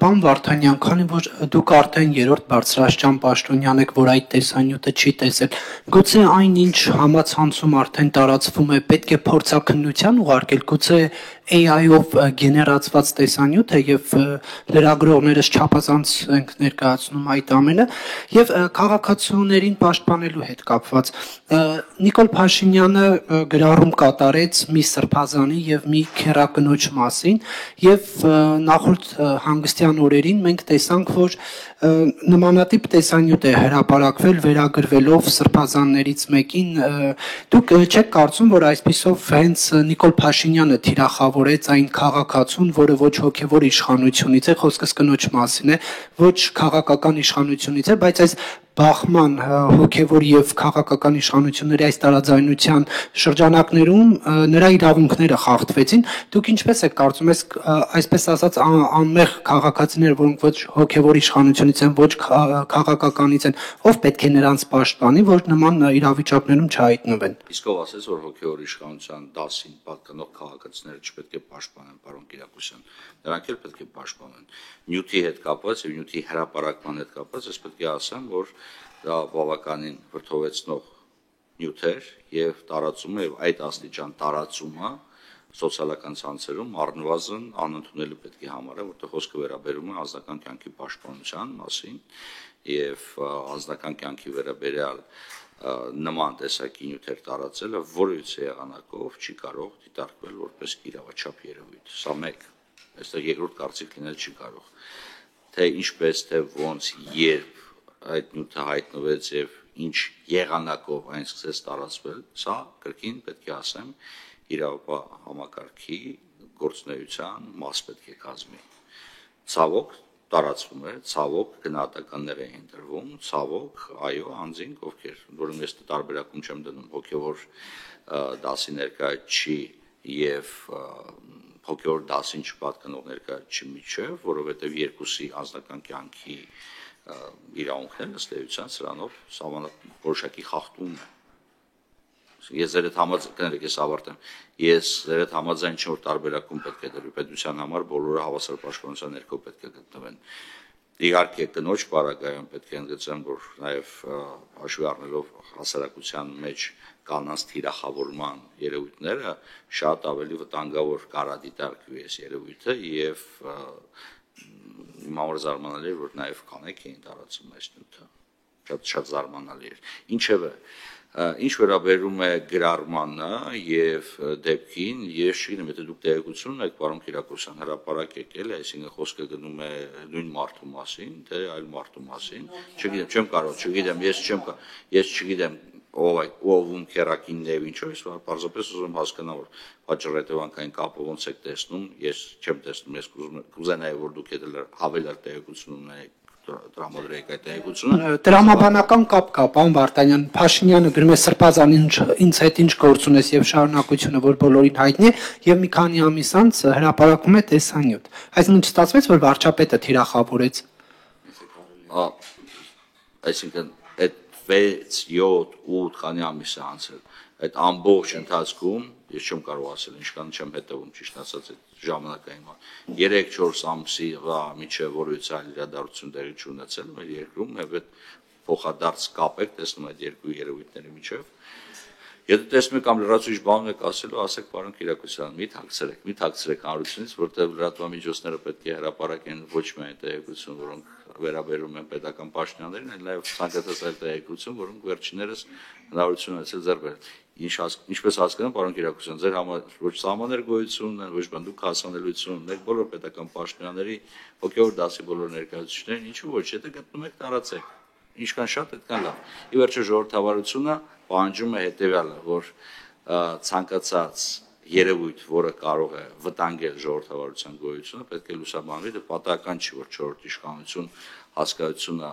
Պարոն Վարդանյան, քանի որ դուք արդեն երրորդ բարձրաստիճան պաշտոնյան եք, որ այդ տեսանյութը չի տեսել, գուցե այն ինչ համացանցում արդեն տարածվում է, պետք է փորձաքննության ուղարկել, գուցե AI-ով գեներացված տեսանյութ է եւ լրագրողներս չափազանց ենք ներկայացնում այդ ամենը եւ քաղաքացիներին պաշտպանելու հետ կապված Նիկոլ Փաշինյանը գրառում կատարեց մի սրբազանի եւ մի քերակնոջ մասին եւ նախորդ հանգստյան օրերին մենք տեսանք, որ նմանատիպ տեսանյութ է հրապարակվել վերագրվելով սրբազաններից մեկին դուք չեք կարծում, որ այսպիսով հենց Նիկոլ Փաշինյանը թիրախավորեց այն քաղաքացուն, որը ոչ հոգևոր իշխանությունից է, խոսքս կնոջ մասին է, ոչ քաղաքական իշխանությունից է, բայց այս բախման հոգևոր եւ քաղաքական իշխանությունների այս տարաձայնության շրջանակներում նրա իրավունքները խախտվեցին դուք ինչպես եք կարծում այսպես ասած անմեղ քաղաքացիներ որոնք ոչ հոգևոր իշխանությունից են ոչ քաղաքականից են ով պետք է նրանց պաշտպանի որ նման իրավիճակներում չհայտնվեն իսկ ով ասեց որ հոգևոր իշխանության դասին պատկանող քաղաքացիները չպետք է պաշտպանեն պարոն Կիրակոսյան նրանք էլ պետք է պաշտպանեն նյութի հետ կապված եւ նյութի հրապարակման հետ կապված ես պետք է ասեմ որ դա բավականին վրդովեցնող նյութ էր եւ տարածումը եւ այդ աստիճան տարածումը սոցիալական ցանցերում առնվազն անընդունելի պետք է համարել որտեղ խոսքը վերաբերում է անձնական կյանքի պաշտպանության մասին եւ անձնական կյանքի վերաբերյալ նման տեսակի նյութեր տարածելը որևիցե եղանակով չի կարող դիտարկվել որպես իրավաչափ երևույթ սա մեկ այստեղ երկրորդ կարծիք լինել չի կարող թե ինչպես թե ոնց երբ այդ նյութը հայտնվեց եւ ինչ եղանակով այն սկսեց տարածվել սա կրկին պետք է ասեմ իրավապահ համակարգի գործունեության մաս պետք է կազմի ցավոք տարածվում է ցավոք գնահատականներ են դրվում ցավոք այո անձինք ովքեր որոնց ես տարբերակում չեմ դնում հոգևոր դասի ներկայացի եւ հոգևոր դասին չպատկանող ներկայացի միջև որովհետեւ երկուսի անձնական կյանքի իրավունքներն ըստ էության սրանով որոշակի խախտում է ես ձեր հետ համաձայն ես ավարտեմ ես ձեր հետ համաձայն չեմ որ տարբերակում պետք է դրվի պետության համար բոլորը հավասար պաշտպանության ներքո պետք է գտնվեն իհարկե կնոջ պարագայում պետք է ընդգծեմ որ նաև հաշվի առնելով հասարակության մեջ կանանց թիրախավորման երևույթները շատ ավելի վտանգավոր կարադիտարկվի այս երևույթը եւ իմ համար զարմանալի է որ նաև կանայք էին տարածում այս նյութը շատ զարմանալի էր ինչևէ ինչ վերաբերում է գրառմանը եւ դեպքին ես չգիտեմ եթե դուք տեղեկություն ունեք պարոն Կիրակոսյան հրապարակ եկել այսինքն խոսքը գնում է նույն մարդու մասին թե այլ մարդու մասին չգիտեմ չեմ կարող չգիտեմ ես չգիտեմ ով քերակինն է ինչու ես պարզապես ուզում հասկանալ որ պատճառ-հետևանքային կապը ոնց եք տեսնում ես չեմ տեսնում ես կուզենայի որ դուք հավելյալ տեղեկություն ունենաք տրամադրեք այդ տեղեկությունը տրամաբանական կապ կա պարոն Վարդանյան Փաշինյանը գրում է սրբազանին ինձ հետ ինչ գործ ունես եւ շարունակությունը որ բոլորին հայտնի է եւ մի քանի ամիս անց հրապարակում է տեսանյութ այսինքն չստացվեց որ վարչապետը թիրախավորեց այսինքն այդ 6 7 8 քանի ամիս է անցել այդ ամբողջ ընթացքում ես չեմ կարող ասել ինչքան չեմ հետևում ճիշտ ասած այդ ժամանակային 3-4 ամսի միջև որից այլ իրադարձություն տեղի չունեցել մեր երկրում եւ այդ փոխադարձ կապ եք տեսնում այդ երկու երևույթների միջև եթե տեսնում եք կամ լրացուցիչ բան եք ասելու ասեք պարոն Կիրակոսյան մի թաքցրեք հանրությունից որտեղ լրատվամիջոցները պետք է հրապարակեն ոչ միայն տեղեկություն որոնք վերաբերում են պետական պաշտոնյաներին այլ նաեւ ցանկացած այլ տեղեկություն որոնք վերջիններս հնարավորություն ունեցել ձեռք բերել ինչպես հասկանում պարոն Կիրակոսյան ձեր համար ոչ սահմաններ գոյություն ունեն ոչ բան դուք հասանելիություն ունեք բոլոր պետական պաշտոնյաների հոգևոր դասի բոլոր ներկայացուցիչներին ինչու ոչ եթե գտնում եք տարածեք ինչքան շատ այդքան լավ ի վերջո ժողովրդավարությունը պահանջում է հետեւյալը որ ցանկացած երևույթ որը կարող է վտանգել ժողովրդավարության գոյությունը պետք է լուսաբանվի դա պատահական չի որ 4-րդ իշխանություն հասկացությունը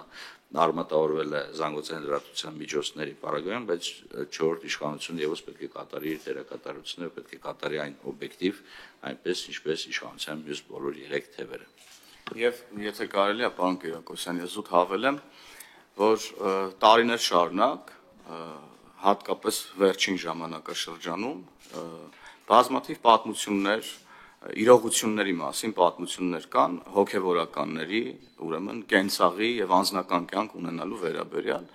արմատավորվել է զանգվածային լրատվության միջոցների պարագայում բայց 4-րդ իշխանությունը եւս պետք է կատարի իր դերակատարությունը պետք է կատարի այն օբյեկտիվ այնպես ինչպես իշխանության մյուս բոլոր 3 թևերը եւ եթե կարելի է պարոն Կիրակոսյան ես զուտ հավելեմ որ տարիներ շարունակ հատկապես վերջին ժամանակաշրջանում բազմաթիվ պատմություններ իրողությունների մասին պատմություններ կան հոգևորականների, ուրեմն կենցաղի եւ անձնական կյանք ունենալու վերաբերյալ։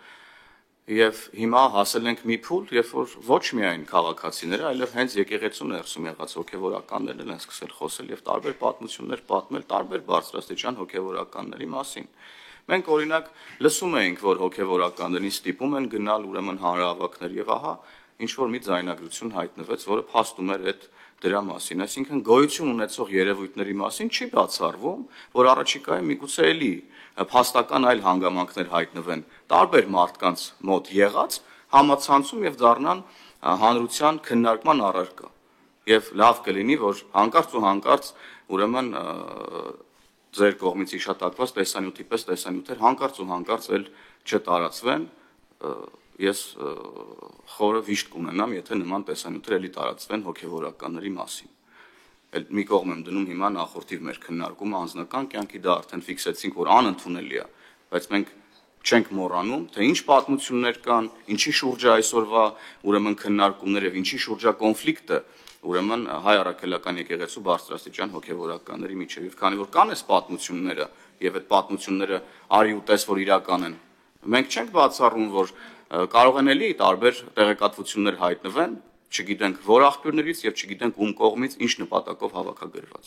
Եվ հիմա հասել ենք մի փուլ, երբ որ ոչ միայն քաղաքացիները, այլև հենց եկեղեցու ներսում եղած հոգևորականներն են սկսել խոսել եւ տարբեր պատմություններ պատմել տարբեր բարձրաստիճան հոգևորականների մասին։ Մենք օրինակ լսում էինք, որ հոգևորականներին ստիպում են գնալ ուրեմն հանրահավաքներ եւ ահա ինչ որ մի ձայնագրություն հայտնվեց, որը փաստում էր այդ դրա մասին, այսինքն գոյություն ունեցող երևույթների մասին չի բացառվում, որ առաջիկայում միգուցե էլի փաստական այլ հանգամանքներ հայտնվեն տարբեր մարդկանց մոտ եղած համացանցում եւ դառնան հանրության քննարկման առարկա։ Եվ լավ կլինի, որ հանկարծ ու հանկարծ ուրեմն ձեր կողմից իշտակված տեսանյութի պես տեսանյութեր հանկարծ ու հանկարծ էլ չտարածվեն, ես խորը վիշտ կունենամ, եթե նման տեսանյութեր էլի տարածվեն հոգևորականների մասին։ Էլ մի կողմ եմ դնում հիմա նախորդիվ մեր քննարկումը անձնական կյանքի, դա արդեն ֆիքսեցինք, որ անընդունելի է, բայց մենք չենք մոռանում, թե ինչ պատմություններ կան, ինչի շուրջ է այսօրվա ուրեմն քննարկումներ եւ ինչի շուրջ է կոնֆլիկտը, ուրեմն հայ առաքելական եկեղեցու բարձրաստիճան հոգևորականների միջեւ, եւ քանի որ կան այս պատմությունները եւ այդ պատմությունները արի ու տես որ իրական են, մենք չենք բացառում, որ կարող են էլի տարբեր տեղեկատվություններ հայտնվեն, չգիտենք որ աղբյուրներից եւ չգիտենք ում կողմից ինչ նպատակով հավաքագրված։